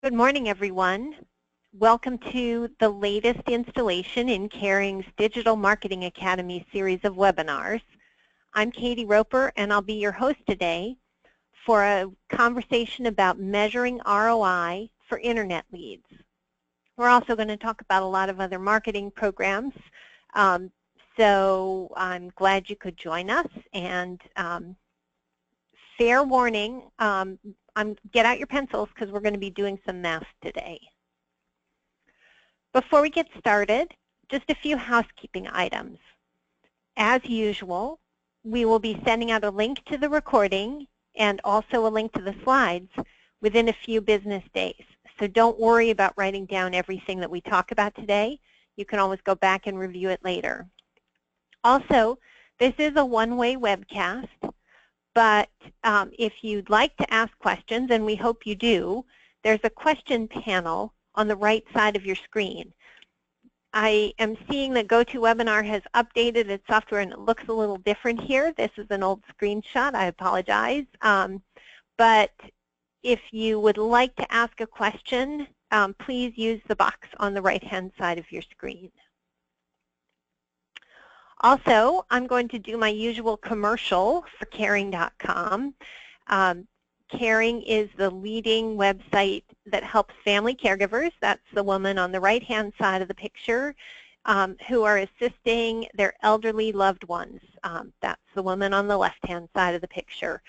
Good morning, everyone. Welcome to the latest installation in Caring's Digital Marketing Academy series of webinars. I'm Katie Roper, and I'll be your host today for a conversation about measuring ROI for Internet leads. We're also going to talk about a lot of other marketing programs, so I'm glad you could join us. And fair warning, get out your pencils because we're going to be doing some math today. Before we get started, just a few housekeeping items. As usual, we will be sending out a link to the recording and also a link to the slides within a few business days. So don't worry about writing down everything that we talk about today. You can always go back and review it later. Also, this is a one-way webcast. But if you'd like to ask questions, and we hope you do, there's a question panel on the right side of your screen. I am seeing that GoToWebinar has updated its software and it looks a little different here. This is an old screenshot. I apologize. But if you would like to ask a question, please use the box on the right-hand side of your screen. Also, I'm going to do my usual commercial for Caring.com. Caring is the leading website that helps family caregivers, that's the woman on the right-hand side of the picture, who are assisting their elderly loved ones. That's the woman on the left-hand side of the picture.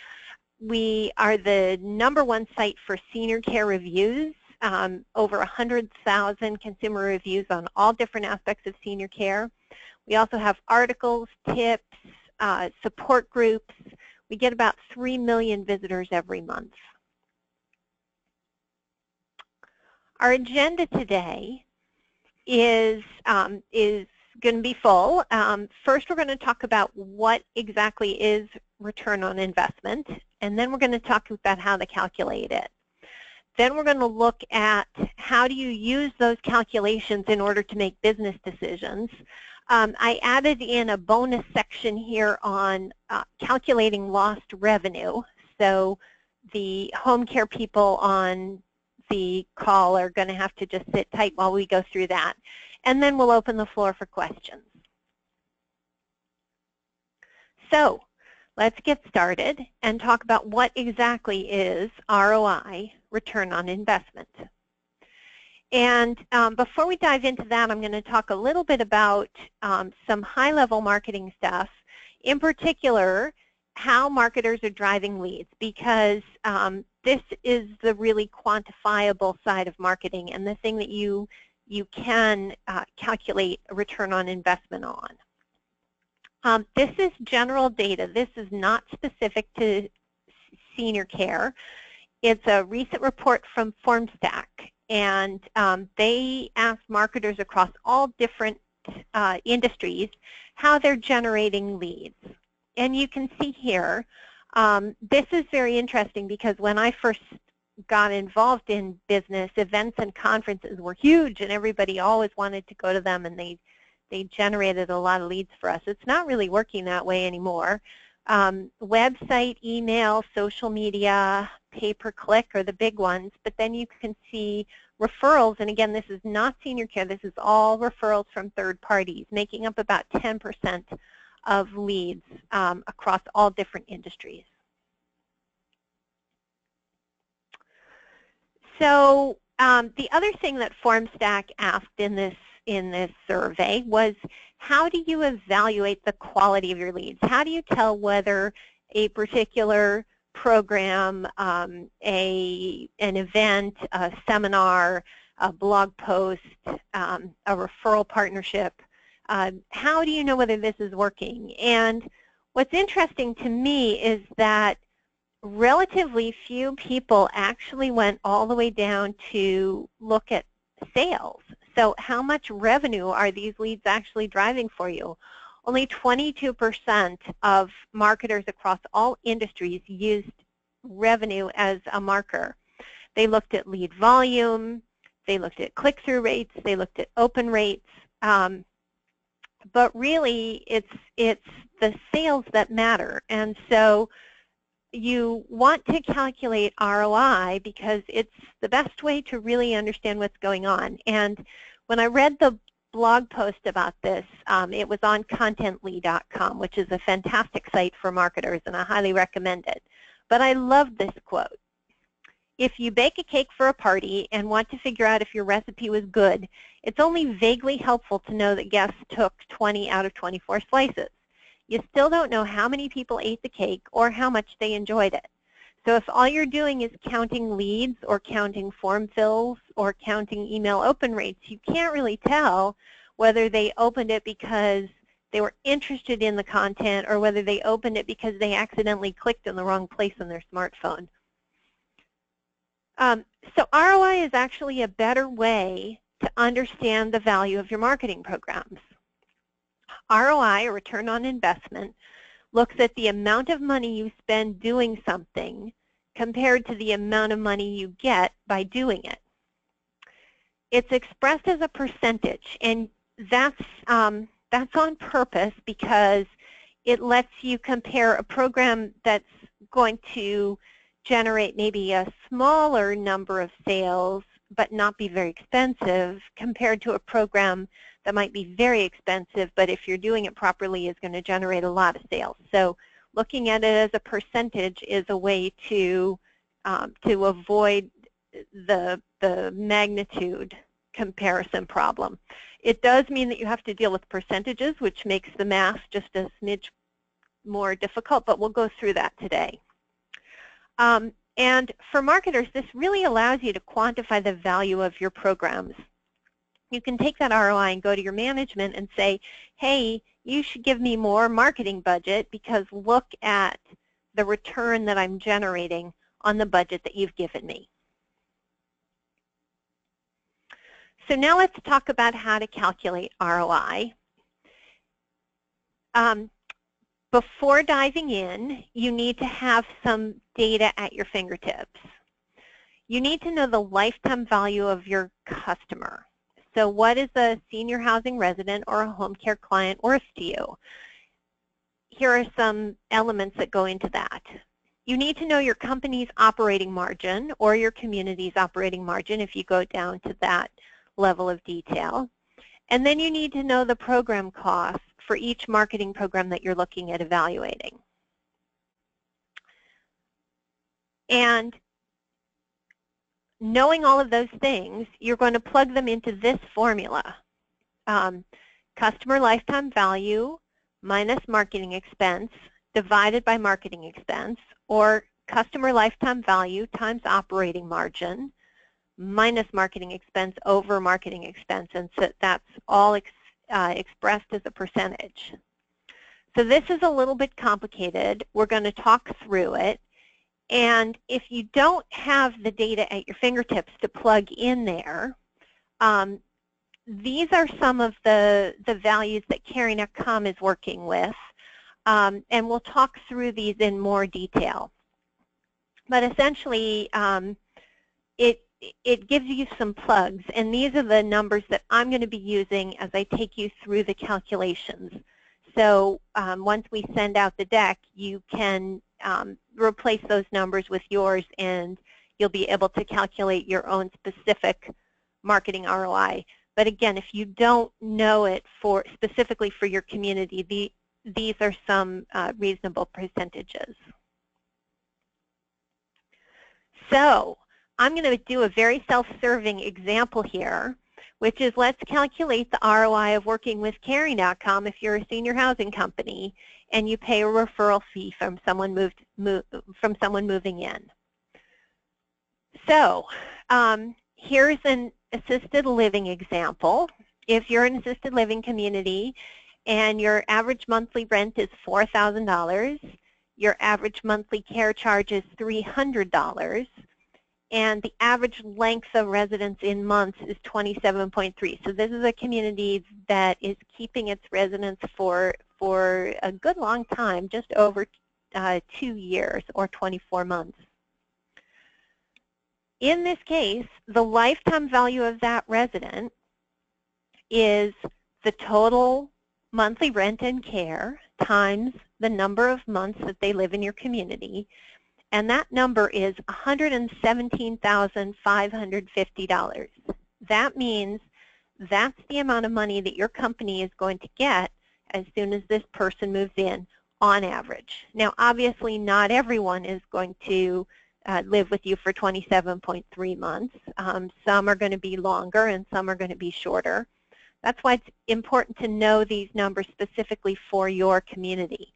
We are the #1 site for senior care reviews, over 100,000 consumer reviews on all different aspects of senior care. We also have articles, tips, support groups. We get about 3 million visitors every month. Our agenda today is going to be full. First, we're going to talk about what exactly is return on investment, and then we're going to talk about how to calculate it. Then we're going to look at how do you use those calculations in order to make business decisions. I added in a bonus section here on calculating lost revenue. So the home care people on the call are going to have to just sit tight while we go through that. And then we'll open the floor for questions. So let's get started and talk about what exactly is ROI, return on investment. And before we dive into that, I'm going to talk a little bit about some high-level marketing stuff, in particular, how marketers are driving leads, because this is the really quantifiable side of marketing and the thing that you can calculate a return on investment on. This is general data. This is not specific to senior care. It's a recent report from FormStack. And they asked marketers across all different industries how they're generating leads. And you can see here, this is very interesting because when I first got involved in business, events and conferences were huge and everybody always wanted to go to them, and they generated a lot of leads for us. It's not really working that way anymore. Website, email, social media, pay-per-click are the big ones, but then you can see referrals, and again, this is not senior care, this is all referrals from third parties, making up about 10% of leads across all different industries. So the other thing that FormStack asked in this survey was, how do you evaluate the quality of your leads? How do you tell whether a particular program, an event, a seminar, a blog post, a referral partnership, how do you know whether this is working? And what's interesting to me is that relatively few people actually went all the way down to look at sales. So how much revenue are these leads actually driving for you? Only 22% of marketers across all industries used revenue as a marker. They looked at lead volume, they looked at click-through rates, they looked at open rates, but really it's the sales that matter. And so you want to calculate ROI because it's the best way to really understand what's going on. And when I read the blog post about this, it was on contently.com, which is a fantastic site for marketers, and I highly recommend it. But I love this quote. If you bake a cake for a party and want to figure out if your recipe was good, it's only vaguely helpful to know that guests took 20 out of 24 slices. You still don't know how many people ate the cake or how much they enjoyed it. So if all you're doing is counting leads or counting form fills or counting email open rates, you can't really tell whether they opened it because they were interested in the content or whether they opened it because they accidentally clicked in the wrong place on their smartphone. So ROI is actually a better way to understand the value of your marketing programs. ROI, or return on investment, looks at the amount of money you spend doing something compared to the amount of money you get by doing it. It's expressed as a percentage, and that's on purpose because it lets you compare a program that's going to generate maybe a smaller number of sales but not be very expensive compared to a program that might be very expensive, but if you're doing it properly is going to generate a lot of sales. So looking at it as a percentage is a way to avoid the magnitude comparison problem. It does mean that you have to deal with percentages, which makes the math just a smidge more difficult, but we'll go through that today. And for marketers, this really allows you to quantify the value of your programs. You can take that ROI and go to your management and say, hey, you should give me more marketing budget because look at the return that I'm generating on the budget that you've given me. So now let's talk about how to calculate ROI. Before diving in, you need to have some data at your fingertips. You need to know the lifetime value of your customer. So what is a senior housing resident or a home care client worth to you? Here are some elements that go into that. You need to know your company's operating margin or your community's operating margin if you go down to that level of detail. And then you need to know the program costs for each marketing program that you're looking at evaluating. And knowing all of those things, you're going to plug them into this formula. Customer lifetime value minus marketing expense divided by marketing expense, or customer lifetime value times operating margin minus marketing expense over marketing expense, and so that's all expressed as a percentage. So this is a little bit complicated. We're going to talk through it. And if you don't have the data at your fingertips to plug in there, these are some of the values that Carey.com is working with. And we'll talk through these in more detail. But essentially, it gives you some plugs, and these are the numbers that I'm going to be using as I take you through the calculations. So once we send out the deck, you can replace those numbers with yours, and you'll be able to calculate your own specific marketing ROI. But again, if you don't know it specifically for your community, these are some reasonable percentages. So I'm going to do a very self-serving example here, which is let's calculate the ROI of working with Carey.com if you're a senior housing company and you pay a referral fee from someone moving in. So here's an assisted living example. If you're an assisted living community and your average monthly rent is $4,000, your average monthly care charge is $300, and the average length of residence in months is 27.3. So this is a community that is keeping its residents for a good long time, just over 2 years or 24 months. In this case, the lifetime value of that resident is the total monthly rent and care times the number of months that they live in your community, and that number is $117,550. That means that's the amount of money that your company is going to get as soon as this person moves in on average. Now, obviously, not everyone is going to live with you for 27.3 months. Some are going to be longer and some are going to be shorter. That's why it's important to know these numbers specifically for your community.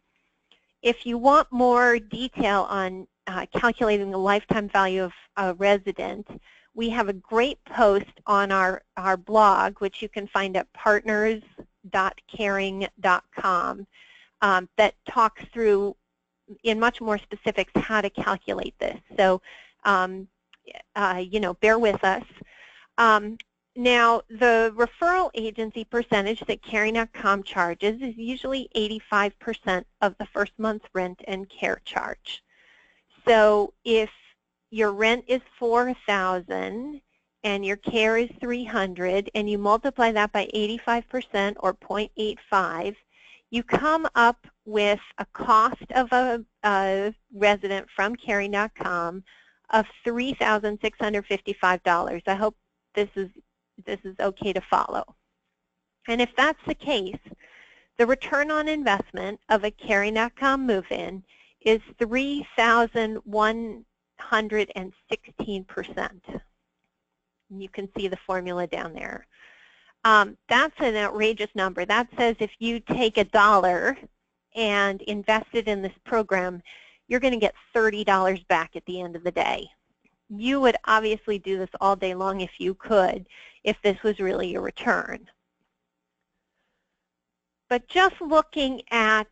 If you want more detail on calculating the lifetime value of a resident, we have a great post on our blog, which you can find at partners.caring.com, that talks through in much more specifics how to calculate this. So, bear with us. Now, the referral agency percentage that Caring.com charges is usually 85% of the first month's rent and care charge. So if your rent is $4,000 and your care is $300, and you multiply that by 85% or 0.85, you come up with a cost of a resident from Caring.com of $3,655. I hope this is okay to follow. And if that's the case, the return on investment of a Caring.com move-in is 3,116%. You can see the formula down there. That's an outrageous number. That says if you take $1 and invest it in this program, you're going to get $30 back at the end of the day. You would obviously do this all day long if you could, if this was really your return. But just looking at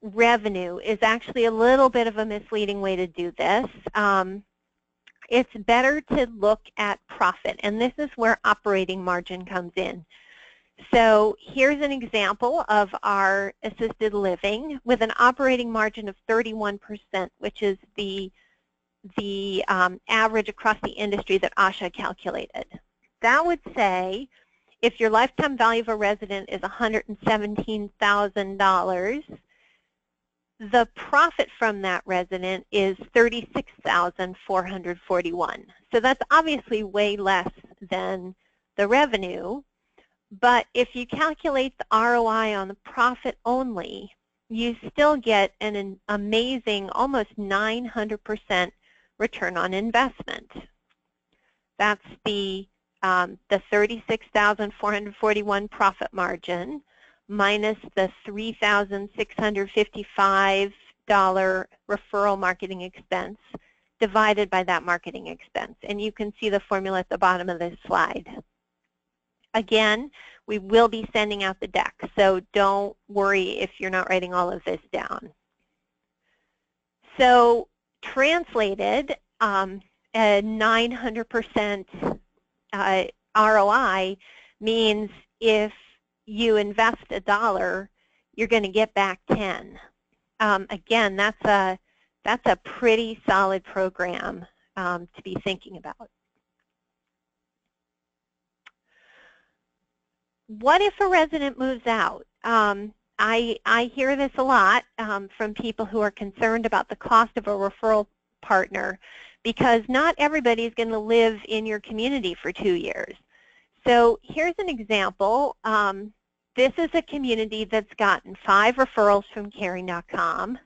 revenue is actually a little bit of a misleading way to do this. It's better to look at profit, and this is where operating margin comes in. So here's an example of our assisted living with an operating margin of 31%, which is the average across the industry that ASHA calculated. That would say if your lifetime value of a resident is $117,000, the profit from that resident is $36,441. So that's obviously way less than the revenue, but if you calculate the ROI on the profit only, you still get an amazing almost 900% return on investment. That's the 36,441 profit margin minus the $3,655 referral marketing expense divided by that marketing expense. And you can see the formula at the bottom of this slide. Again, we will be sending out the deck, so don't worry if you're not writing all of this down. So translated, a 900% ROI means if you invest $1, you're going to get back 10. Again, that's a pretty solid program to be thinking about. What if a resident moves out? I hear this a lot from people who are concerned about the cost of a referral partner because not everybody is going to live in your community for 2 years. So here's an example. This is a community that's gotten 5 referrals from Caring.com.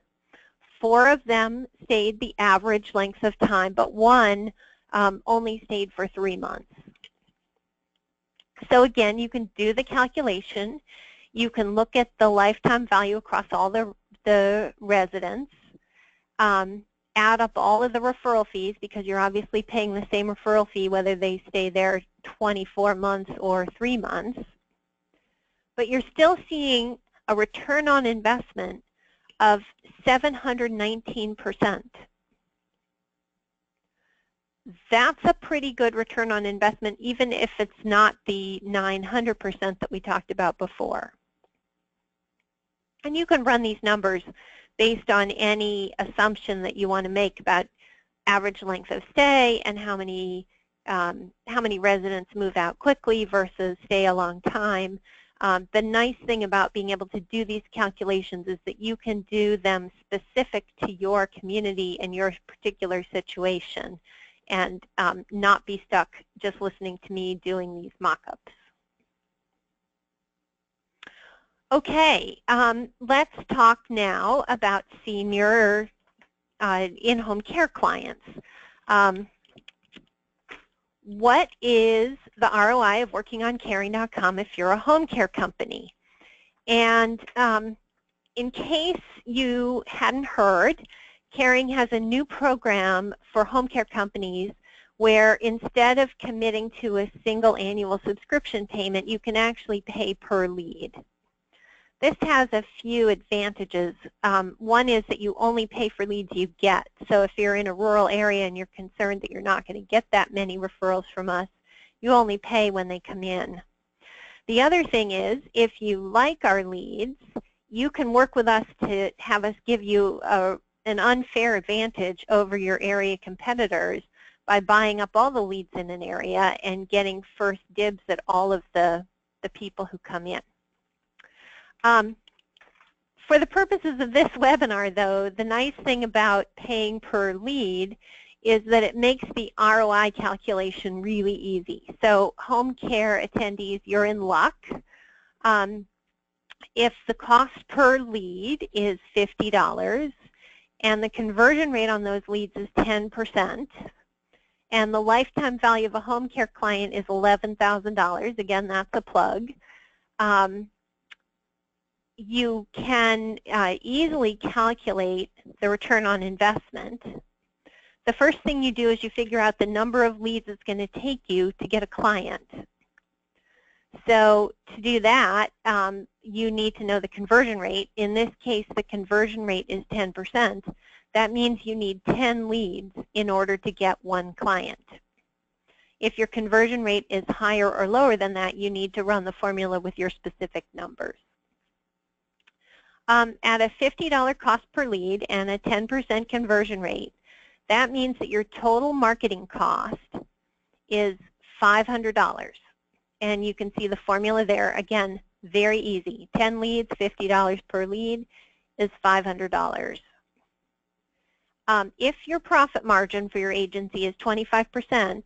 4 of them stayed the average length of time, but 1 only stayed for 3 months. So again, you can do the calculation. You can look at the lifetime value across all the residents, add up all of the referral fees because you're obviously paying the same referral fee whether they stay there 24 months or 3 months. But you're still seeing a return on investment of 719%. That's a pretty good return on investment, even if it's not the 900% that we talked about before. And you can run these numbers based on any assumption that you want to make about average length of stay and how many residents move out quickly versus stay a long time. The nice thing about being able to do these calculations is that you can do them specific to your community and your particular situation, and not be stuck just listening to me doing these mock-ups. Okay, let's talk now about senior in-home care clients. What is the ROI of working on caring.com if you're a home care company? And in case you hadn't heard, Caring has a new program for home care companies where instead of committing to a single annual subscription payment, you can actually pay per lead. This has a few advantages. One is that you only pay for leads you get. So if you're in a rural area and you're concerned that you're not going to get that many referrals from us, you only pay when they come in. The other thing is, if you like our leads, you can work with us to have us give you an unfair advantage over your area competitors by buying up all the leads in an area and getting first dibs at all of the people who come in. For the purposes of this webinar, though, the nice thing about paying per lead is that it makes the ROI calculation really easy. So home care attendees, you're in luck. If the cost per lead is $50 and the conversion rate on those leads is 10%, and the lifetime value of a home care client is $11,000, again, that's a plug, you can easily calculate the return on investment. The first thing you do is you figure out the number of leads it's going to take you to get a client. So to do that, you need to know the conversion rate. In this case, the conversion rate is 10%. That means you need 10 leads in order to get one client. If your conversion rate is higher or lower than that, you need to run the formula with your specific numbers. At a $50 cost per lead and a 10% conversion rate, that means that your total marketing cost is $500. And you can see the formula there. Again, very easy. 10 leads, $50 per lead is $500. If your profit margin for your agency is 25%,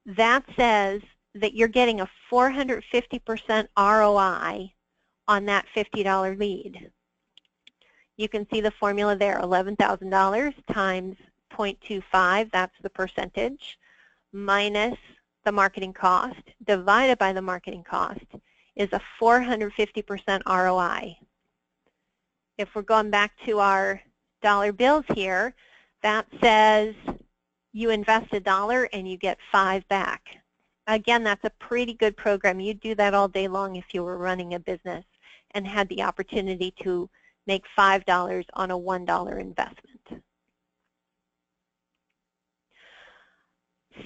that says that you're getting a 450% ROI on that $50 lead. You can see the formula there, $11,000 times 0.25, that's the percentage, minus the marketing cost, divided by the marketing cost, is a 450% ROI. If we're going back to our dollar bills here, that says you invest $1 and you get 5 back. Again, that's a pretty good program. You'd do that all day long if you were running a business and had the opportunity to make $5 on a $1 investment.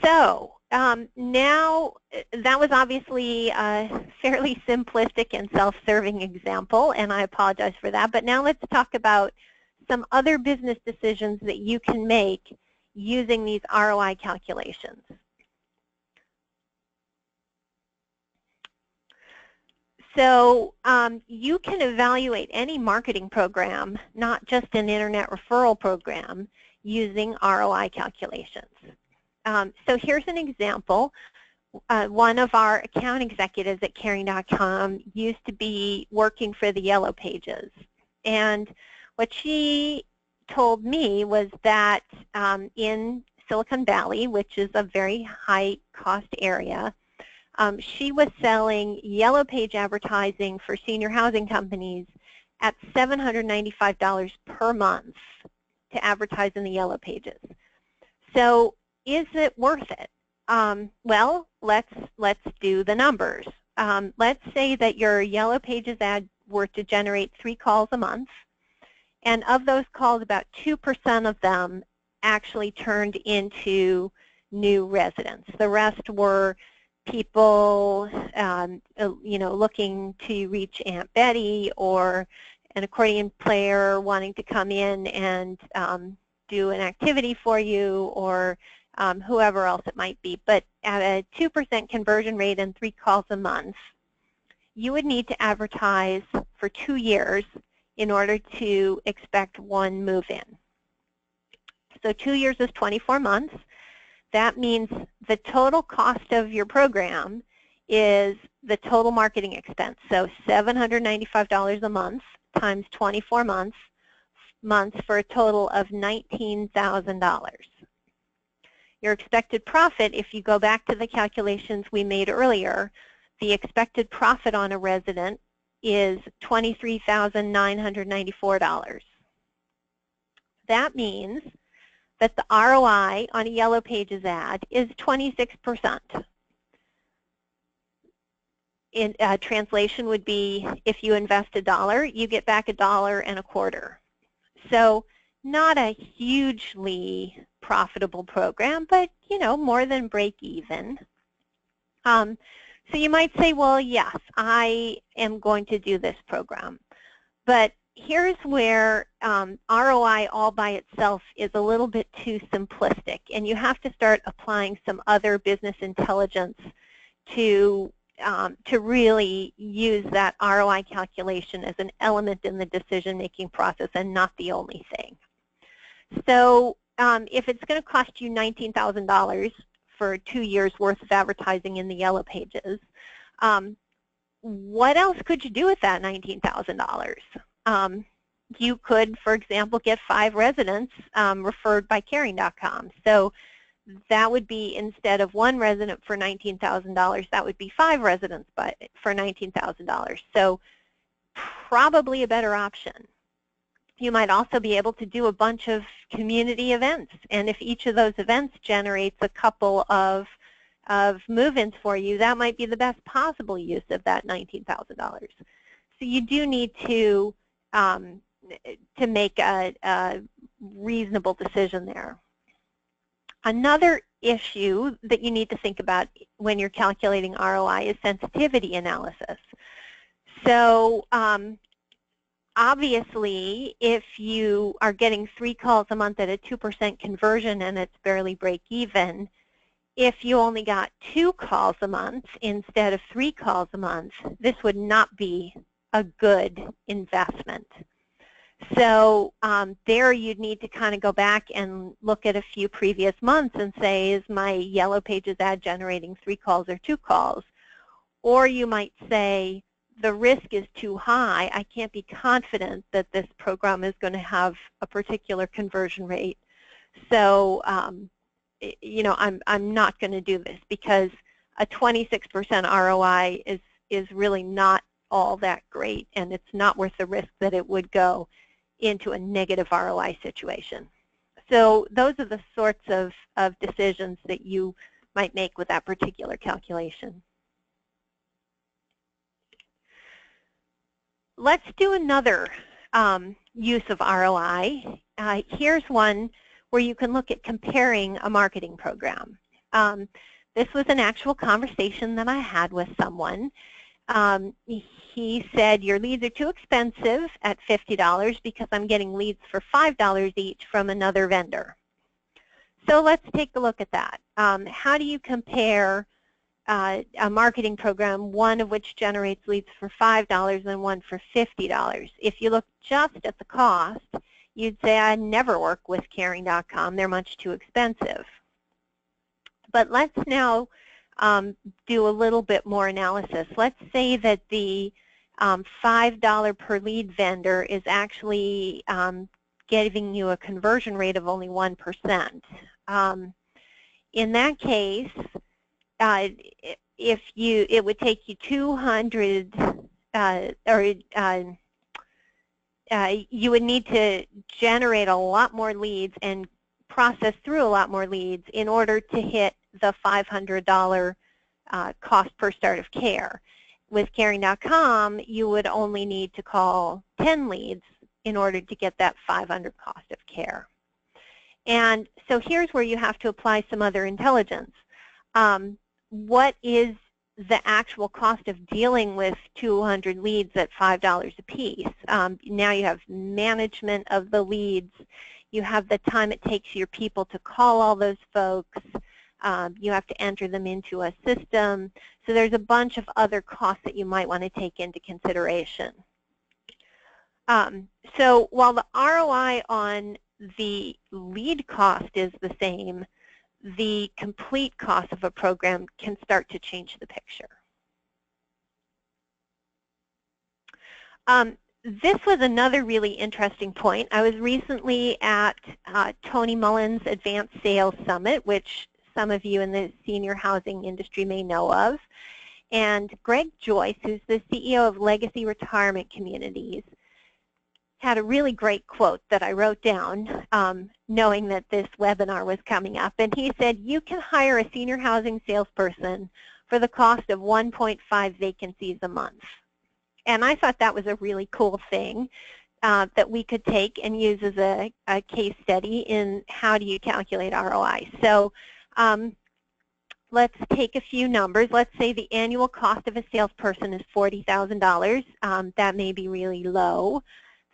So now that was obviously a fairly simplistic and self-serving example, and I apologize for that. But now let's talk about some other business decisions that you can make using these ROI calculations. So you can evaluate any marketing program, not just an internet referral program, using ROI calculations. So here's an example. One of our account executives at Caring.com used to be working for the Yellow Pages. And what she told me was that in Silicon Valley, which is a very high cost area, she was selling Yellow Page advertising for senior housing companies at $795 per month to advertise in the Yellow Pages. So is it worth it? Well, let's do the numbers. Let's say that your Yellow Pages ad were to generate 3 calls a month, and of those calls, about 2% of them actually turned into new residents. The rest were people, looking to reach Aunt Betty, or an accordion player wanting to come in and do an activity for you, or whoever else it might be. But at a 2% conversion rate and 3 calls a month, you would need to advertise for 2 years in order to expect one move-in. So 2 years is 24 months. That means the total cost of your program is the total marketing expense. So $795 a month times 24 months for a total of $19,000. Your expected profit, if you go back to the calculations we made earlier, the expected profit on a resident is $23,994. That means that the ROI on a Yellow Pages ad is 26%. In translation would be, if you invest $1, you get back $1.25. So not a hugely profitable program, but more than break even. So you might say, well, yes, I am going to do this program. But here's where ROI all by itself is a little bit too simplistic, and you have to start applying some other business intelligence to really use that ROI calculation as an element in the decision-making process and not the only thing. So if it's going to cost you $19,000 for 2 years worth of advertising in the Yellow Pages, what else could you do with that $19,000? You could, for example, get 5 residents referred by Caring.com. So that would be, instead of 1 resident for $19,000, that would be 5 residents for $19,000. So probably a better option. You might also be able to do a bunch of community events, and if each of those events generates a couple of move-ins for you, that might be the best possible use of that $19,000. So you do need to make a reasonable decision there. Another issue that you need to think about when you're calculating ROI is sensitivity analysis. So obviously, if you are getting 3 calls a month at a 2% conversion and it's barely break even, if you only got 2 calls a month instead of 3 calls a month, this would not be a good investment. So there you'd need to kind of go back and look at a few previous months and say, is my Yellow Pages ad generating 3 calls or 2 calls? Or you might say, the risk is too high. I can't be confident that this program is going to have a particular conversion rate. So, I'm not going to do this, because a 26% ROI is really not all that great, and it's not worth the risk that it would go into a negative ROI situation. So those are the sorts of decisions that you might make with that particular calculation. Let's do another use of ROI. Here's one where you can look at comparing a marketing program. This was an actual conversation that I had with someone. He said, your leads are too expensive at $50 because I'm getting leads for $5 each from another vendor. So let's take a look at that. How do you compare a marketing program, one of which generates leads for $5 and one for $50? If you look just at the cost, you'd say, I never work with Caring.com. They're much too expensive. But let's now do a little bit more analysis. Let's say that the $5 per lead vendor is actually giving you a conversion rate of only 1%. In that case, it would take you 200, you would need to generate a lot more leads and process through a lot more leads in order to hit the $500 cost per start of care. With Caring.com, you would only need to call 10 leads in order to get that $500 cost of care. And so here's where you have to apply some other intelligence. What is the actual cost of dealing with 200 leads at $5 a piece? Now you have management of the leads. You have the time it takes your people to call all those folks. You have to enter them into a system. So there's a bunch of other costs that you might want to take into consideration. So while the ROI on the lead cost is the same, the complete cost of a program can start to change the picture. This was another really interesting point. I was recently at Tony Mullen's Advanced Sales Summit, which some of you in the senior housing industry may know of. And Greg Joyce, who's the CEO of Legacy Retirement Communities, had a really great quote that I wrote down knowing that this webinar was coming up. And he said, you can hire a senior housing salesperson for the cost of 1.5 vacancies a month. And I thought that was a really cool thing that we could take and use as a case study in how do you calculate ROI. So let's take a few numbers. Let's say the annual cost of a salesperson is $40,000. That may be really low.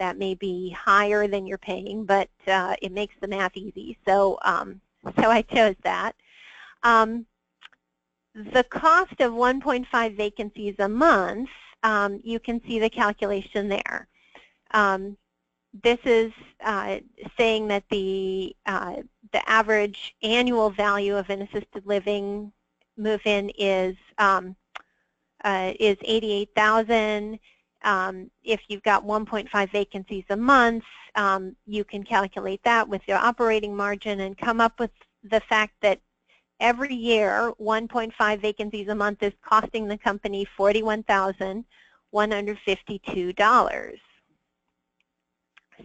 That may be higher than you're paying, but it makes the math easy. So, so I chose that. The cost of 1.5 vacancies a month, you can see the calculation there. This is saying that the average annual value of an assisted living move-in is $88,000. If you've got 1.5 vacancies a month, you can calculate that with your operating margin and come up with the fact that every year 1.5 vacancies a month is costing the company $41,152.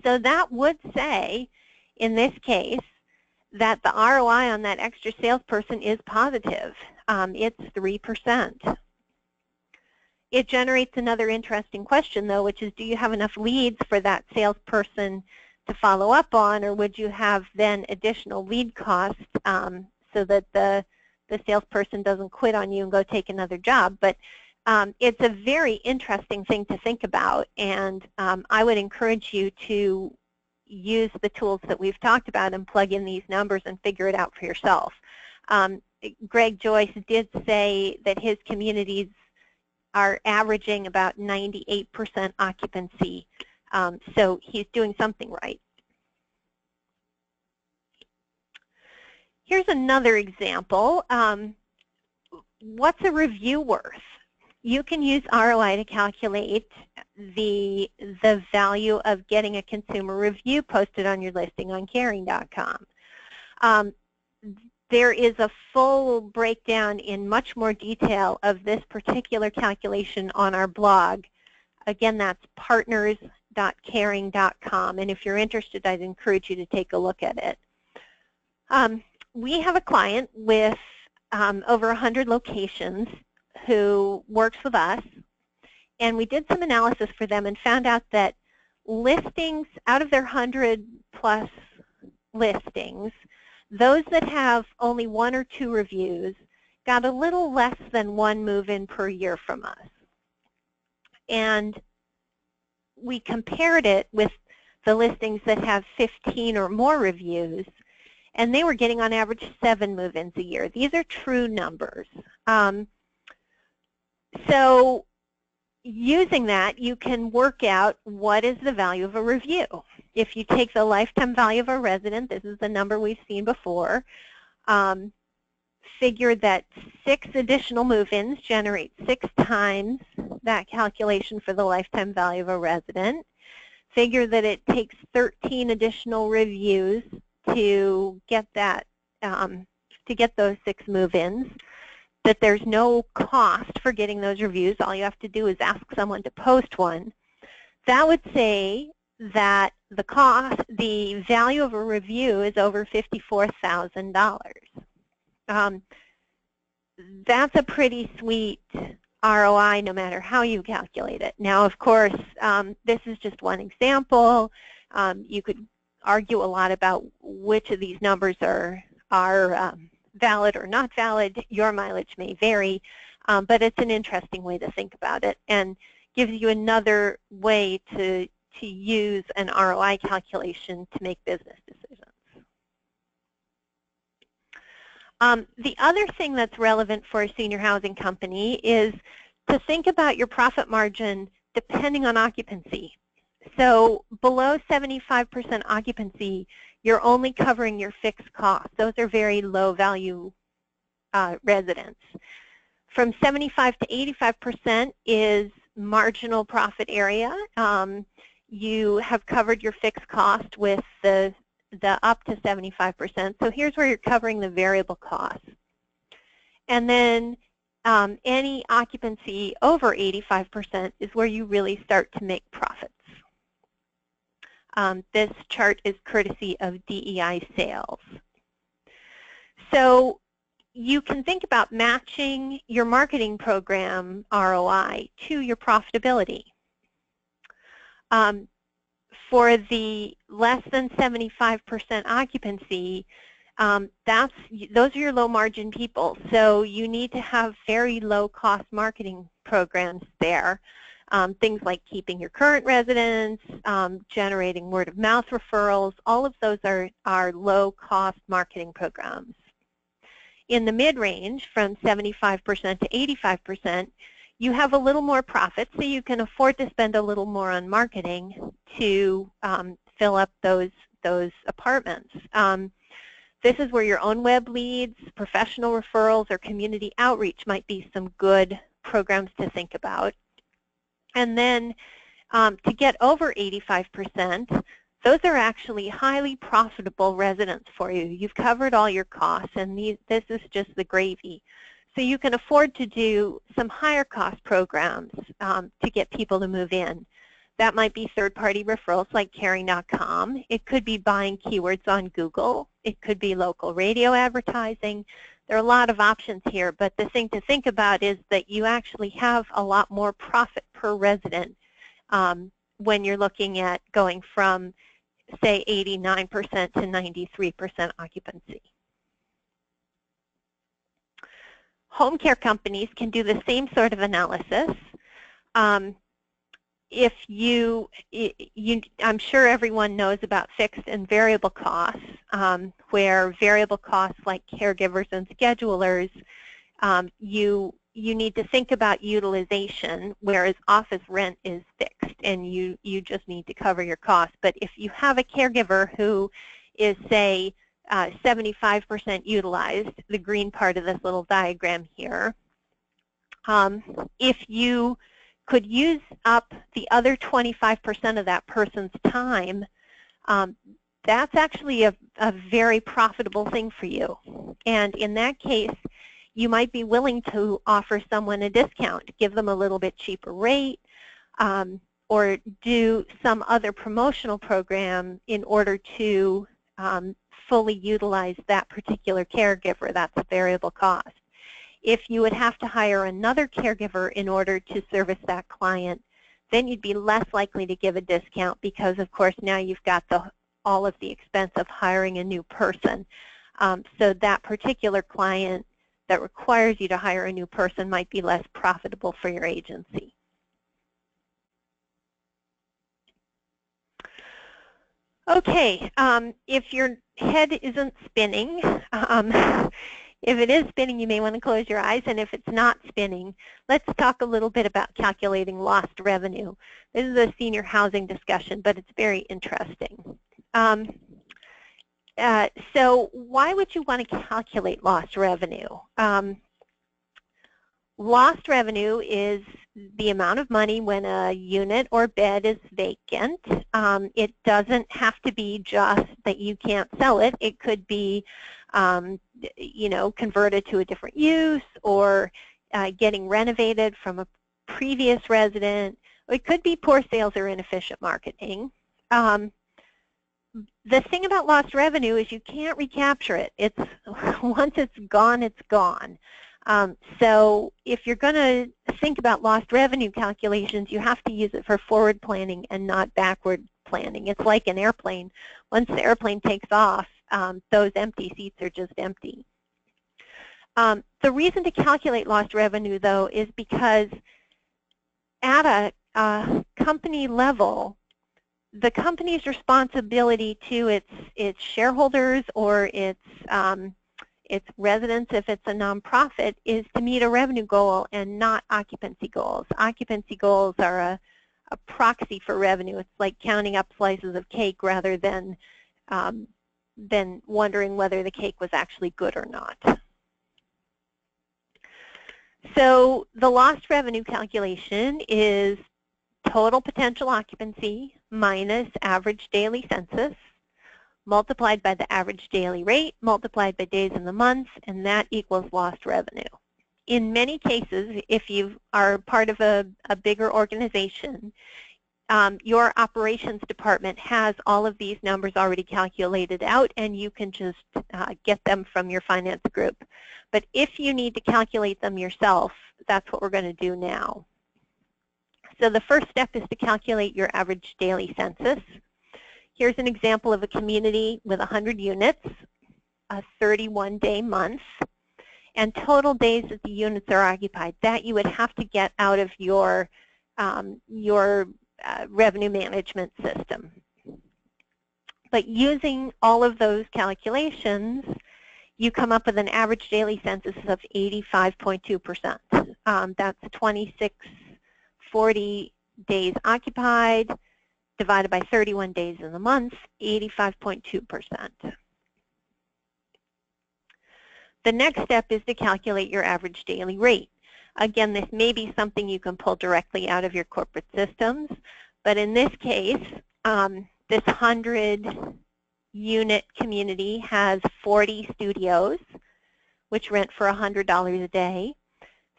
So that would say, in this case, that the ROI on that extra salesperson is positive. It's 3%. It generates another interesting question, though, which is, do you have enough leads for that salesperson to follow up on, or would you have then additional lead costs so that the salesperson doesn't quit on you and go take another job? But it's a very interesting thing to think about, and I would encourage you to use the tools that we've talked about and plug in these numbers and figure it out for yourself. Greg Joyce did say that his communities are averaging about 98% occupancy, so he's doing something right. Here's another example. What's a review worth? You can use ROI to calculate the value of getting a consumer review posted on your listing on caring.com. There is a full breakdown in much more detail of this particular calculation on our blog. Again, that's partners.caring.com, and if you're interested, I'd encourage you to take a look at it. We have a client with over 100 locations who works with us, and we did some analysis for them and found out that listings, out of their 100+ listings, those that have only 1 or 2 reviews got a little less than 1 move-in per year from us. And we compared it with the listings that have 15 or more reviews, and they were getting on average 7 move-ins a year. These are true numbers. So using that, you can work out what is the value of a review. If you take the lifetime value of a resident, this is the number we've seen before, figure that 6 additional move-ins generate 6 times that calculation for the lifetime value of a resident. Figure that it takes 13 additional reviews to get that, to get those 6 move-ins. That there's no cost for getting those reviews. All you have to do is ask someone to post one. That would say that the cost, the value of a review is over $54,000. That's a pretty sweet ROI no matter how you calculate it. Now, of course, this is just one example. You could argue a lot about which of these numbers are valid or not valid. Your mileage may vary, but it's an interesting way to think about it and gives you another way to use an ROI calculation to make business decisions. The other thing that's relevant for a senior housing company is to think about your profit margin depending on occupancy. So below 75% occupancy, you're only covering your fixed costs. Those are very low value residents. From 75 to 85% is marginal profit area. You have covered your fixed cost with the up to 75%. So here's where you're covering the variable costs. And then any occupancy over 85% is where you really start to make profits. This chart is courtesy of DEI Sales. So you can think about matching your marketing program ROI to your profitability. For the less than 75% occupancy, those are your low margin people. So you need to have very low cost marketing programs there. Things like keeping your current residents, generating word of mouth referrals, all of those are low cost marketing programs. In the mid-range, from 75% to 85%, you have a little more profit, so you can afford to spend a little more on marketing to fill up those apartments. This is where your own web leads, professional referrals, or community outreach might be some good programs to think about. And then to get over 85%, those are actually highly profitable residents for you. You've covered all your costs, and this is just the gravy. So you can afford to do some higher cost programs to get people to move in. That might be third-party referrals like Caring.com. It could be buying keywords on Google. It could be local radio advertising. There are a lot of options here, but the thing to think about is that you actually have a lot more profit per resident when you're looking at going from, say, 89% to 93% occupancy. Home care companies can do the same sort of analysis. I'm sure everyone knows about fixed and variable costs, where variable costs like caregivers and schedulers, you need to think about utilization, whereas office rent is fixed and you just need to cover your costs. But if you have a caregiver who is, say, 75% utilized, the green part of this little diagram here, if you could use up the other 25% of that person's time, that's actually a very profitable thing for you. And in that case, you might be willing to offer someone a discount, give them a little bit cheaper rate, or do some other promotional program in order to fully utilize that particular caregiver. That's a variable cost. If you would have to hire another caregiver in order to service that client, then you'd be less likely to give a discount because, of course, now you've got all of the expense of hiring a new person. So that particular client that requires you to hire a new person might be less profitable for your agency. Okay, if your head isn't spinning, if it is spinning, you may want to close your eyes, and if it's not spinning, let's talk a little bit about calculating lost revenue. This is a senior housing discussion, but it's very interesting. So why would you want to calculate lost revenue? Lost revenue is the amount of money when a unit or bed is vacant. It doesn't have to be just that you can't sell it. It could be converted to a different use, or getting renovated from a previous resident. It could be poor sales or inefficient marketing. The thing about lost revenue is you can't recapture it. Once it's gone, it's gone. So if you're going to think about lost revenue calculations, you have to use it for forward planning and not backward planning. It's like an airplane. Once the airplane takes off, those empty seats are just empty. The reason to calculate lost revenue, though, is because at a company level, the company's responsibility to its shareholders or its It's residents, if it's a nonprofit, is to meet a revenue goal and not occupancy goals. Occupancy goals are a proxy for revenue. It's like counting up slices of cake rather than wondering whether the cake was actually good or not. So the lost revenue calculation is total potential occupancy minus average daily census multiplied by the average daily rate multiplied by days in the month, and that equals lost revenue. In many cases, if you are part of a bigger organization, your operations department has all of these numbers already calculated out, and you can just get them from your finance group. But if you need to calculate them yourself, that's what we're going to do now. So the first step is to calculate your average daily census. Here's an example of a community with 100 units, a 31-day month, and total days that the units are occupied. That you would have to get out of your revenue management system. But using all of those calculations, you come up with an average daily census of 85.2%. That's 2640 days occupied divided by 31 days in the month, 85.2%. The next step is to calculate your average daily rate. Again, this may be something you can pull directly out of your corporate systems, but in this case, this 100-unit community has 40 studios, which rent for $100 a day,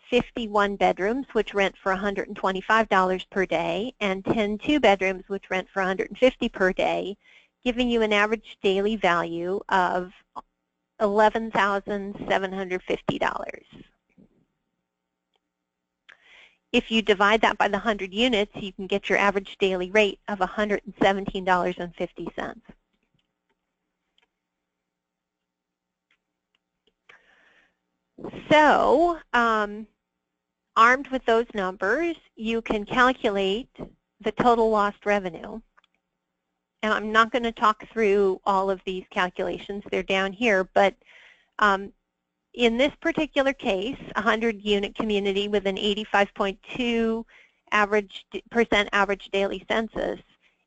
51 bedrooms, which rent for $125 per day, and 10 two-bedrooms, which rent for $150 per day, giving you an average daily value of $11,750. If you divide that by the 100 units, you can get your average daily rate of $117.50. So, armed with those numbers, you can calculate the total lost revenue. And I'm not going to talk through all of these calculations. They're down here. But in this particular case, a 100-unit community with an 85.2% average daily census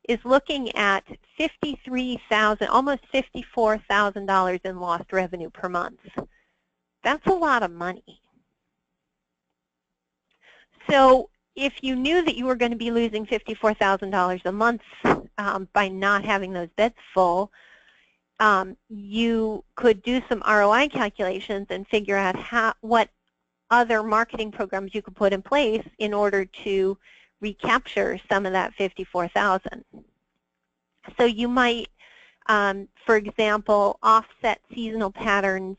is looking at $53,000, almost $54,000 in lost revenue per month. That's a lot of money. So if you knew that you were going to be losing $54,000 a month by not having those beds full, you could do some ROI calculations and figure out what other marketing programs you could put in place in order to recapture some of that $54,000. So you might, for example, offset seasonal patterns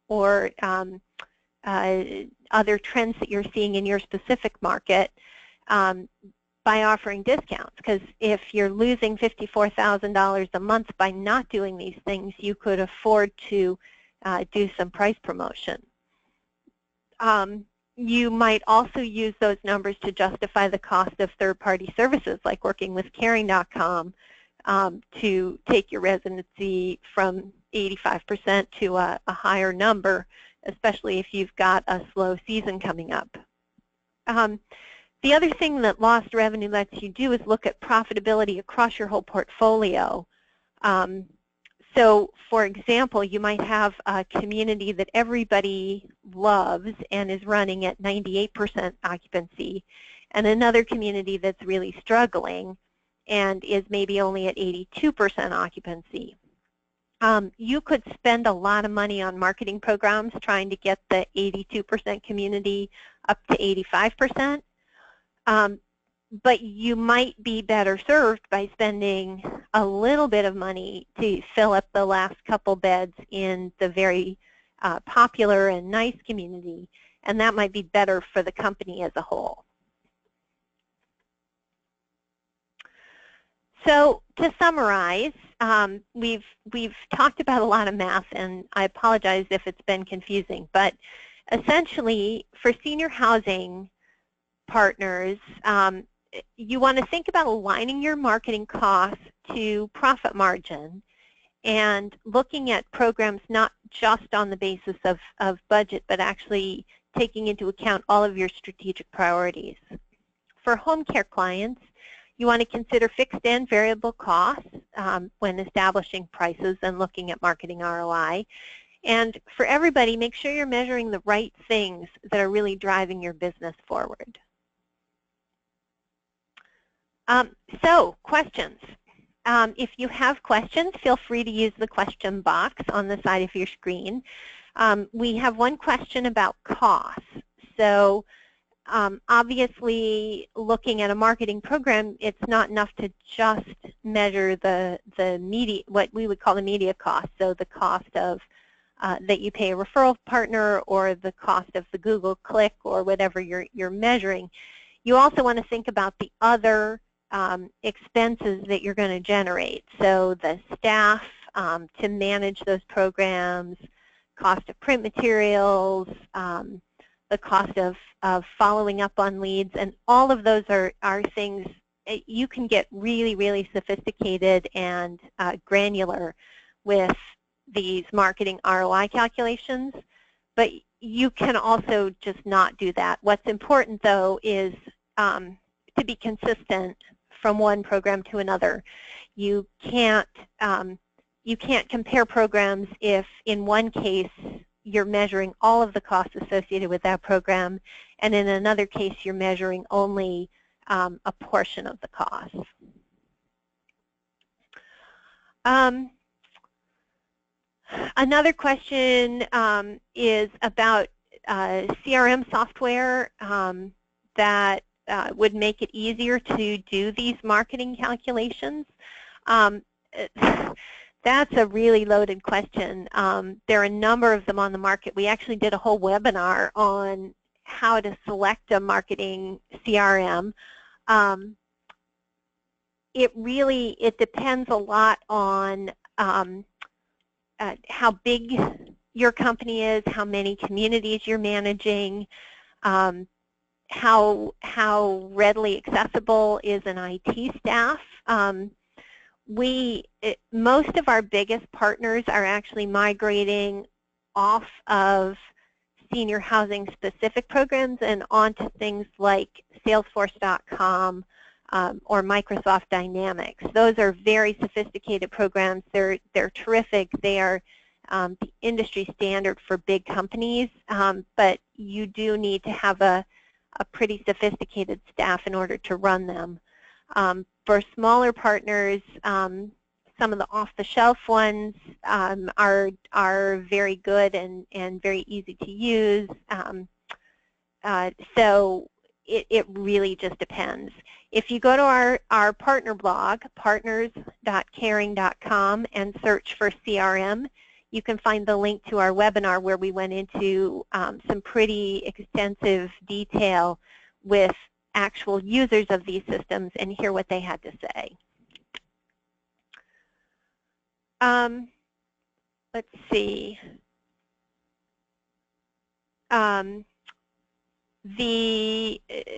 or other trends that you're seeing in your specific market by offering discounts. Because if you're losing $54,000 a month by not doing these things, you could afford to do some price promotion. You might also use those numbers to justify the cost of third-party services, like working with Caring.com to take your residency from 85% to a higher number, especially if you've got a slow season coming up. The other thing that lost revenue lets you do is look at profitability across your whole portfolio. So, for example, you might have a community that everybody loves and is running at 98% occupancy, and another community that's really struggling and is maybe only at 82% occupancy. You could spend a lot of money on marketing programs trying to get the 82% community up to 85%, but you might be better served by spending a little bit of money to fill up the last couple beds in the very popular and nice community, and that might be better for the company as a whole. So to summarize, we've talked about a lot of math, and I apologize if it's been confusing, but essentially for senior housing partners, you want to think about aligning your marketing costs to profit margin and looking at programs not just on the basis of budget, but actually taking into account all of your strategic priorities. For home care clients, you want to consider fixed and variable costs when establishing prices and looking at marketing ROI. And for everybody, make sure you're measuring the right things that are really driving your business forward. So, questions. If you have questions, feel free to use the question box on the side of your screen. We have one question about costs. So, obviously, looking at a marketing program, it's not enough to just measure the media, what we would call the media cost. So the cost of that you pay a referral partner, or the cost of the Google click, or whatever you're measuring. You also want to think about the other expenses that you're going to generate. So the staff to manage those programs, cost of print materials, the cost of following up on leads, and all of those are things you can get really, really sophisticated and granular with these marketing ROI calculations, but you can also just not do that. What's important, though, is to be consistent from one program to another. You can't compare programs if in one case you're measuring all of the costs associated with that program, and in another case you're measuring only a portion of the cost. Another question is about CRM software that would make it easier to do these marketing calculations. That's a really loaded question. There are a number of them on the market. We actually did a whole webinar on how to select a marketing CRM. It depends a lot on how big your company is, how many communities you're managing, how readily accessible is an IT staff. Most of our biggest partners are actually migrating off of senior housing specific programs and onto things like Salesforce.com or Microsoft Dynamics. Those are very sophisticated programs. They're terrific. They are the industry standard for big companies, but you do need to have a pretty sophisticated staff in order to run them. For smaller partners, some of the off-the-shelf ones are very good and very easy to use. So it really just depends. If you go to our partner blog, partners.caring.com, and search for CRM, you can find the link to our webinar where we went into some pretty extensive detail with actual users of these systems and hear what they had to say. Let's see.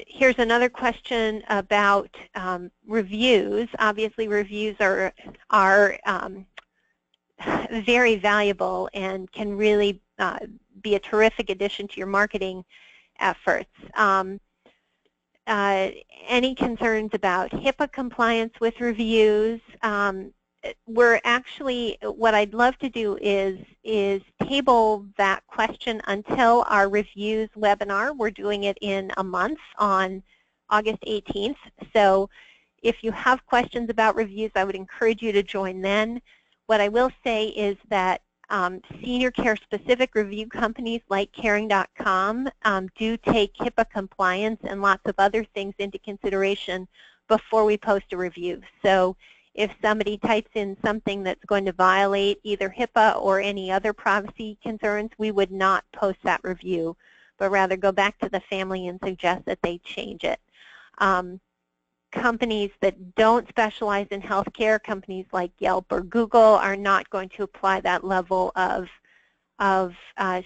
Here's another question about reviews. Obviously, reviews are very valuable and can really be a terrific addition to your marketing efforts. Any concerns about HIPAA compliance with reviews? We're actually, what I'd love to do is table that question until our reviews webinar. We're doing it in a month on August 18th. So if you have questions about reviews, I would encourage you to join then. What I will say is that senior care specific review companies like caring.com do take HIPAA compliance and lots of other things into consideration before we post a review. So if somebody types in something that's going to violate either HIPAA or any other privacy concerns, we would not post that review, but rather go back to the family and suggest that they change it. Companies that don't specialize in healthcare, companies like Yelp or Google, are not going to apply that level of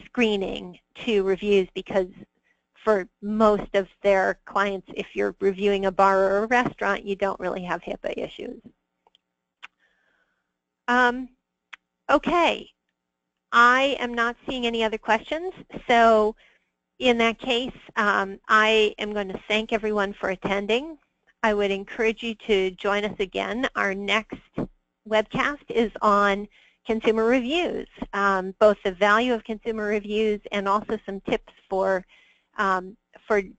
screening to reviews, because for most of their clients, if you're reviewing a bar or a restaurant, you don't really have HIPAA issues. Okay, I am not seeing any other questions, so in that case, I am going to thank everyone for attending. I would encourage you to join us again. Our next webcast is on consumer reviews, both the value of consumer reviews and also some tips for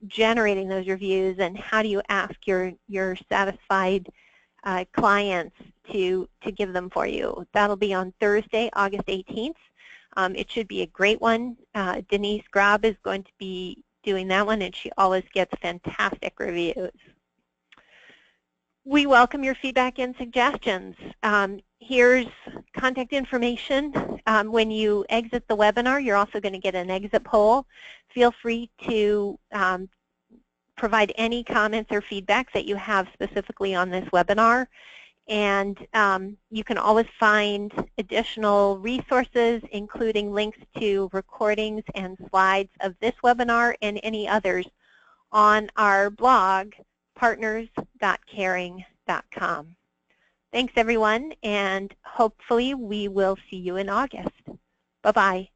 generating those reviews and how do you ask your satisfied clients to give them for you. That'll be on Thursday, August 18th. It should be a great one. Denise Grab is going to be doing that one, and she always gets fantastic reviews. We welcome your feedback and suggestions. Here's contact information. When you exit the webinar, you're also going to get an exit poll. Feel free to provide any comments or feedback that you have specifically on this webinar. And you can always find additional resources, including links to recordings and slides of this webinar and any others on our blog, partners.caring.com. Thanks, everyone, and hopefully we will see you in August. Bye-bye.